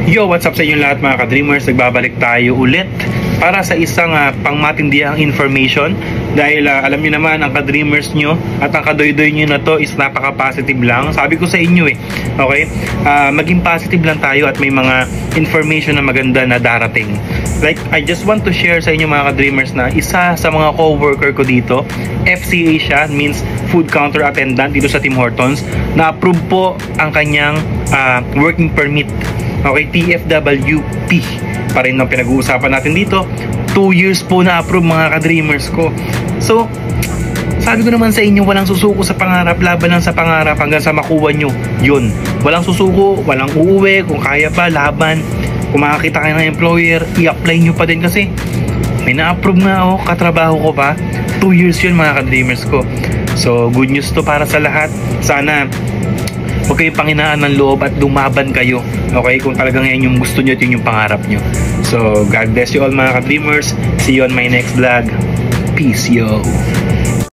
Yo, what's up sa inyo lahat mga ka-dreamers? Nagbabalik tayo ulit para sa isang pangmatindihang information dahil alam niyo naman ang ka-dreamers nyo at ang kadoy-doy nyo na to is napaka-positive lang. Sabi ko sa inyo okay? Maging positive lang tayo at may mga information na maganda na darating. Like, I just want to share sa inyo mga ka-dreamers na isa sa mga co-worker ko dito, FCA siya, means Food Counter Attendant dito sa Tim Hortons, na-approve po ang kanyang working permit. Okay, TFWP pa rin ang pinag-uusapan natin dito. 2 years po na-approve mga ka-dreamers ko. So, sabi ko naman sa inyo, walang susuko sa pangarap, laban lang sa pangarap hanggang sa makuha nyo yun. Walang susuko, walang uuwi, kung kaya pa, laban. Kung makakita kayo ng employer, i-apply nyo pa din kasi may na-approve nga katrabaho ko pa. 2 years yun mga ka-dreamers ko. So, good news to para sa lahat. Sana huwag kayong panghinaan ng loob at lumaban kayo. Okay? Kung talagang yan yung gusto nyo at yun yung pangarap nyo. So, God bless you all mga ka-dreamers. See you on my next vlog. Peace, yo!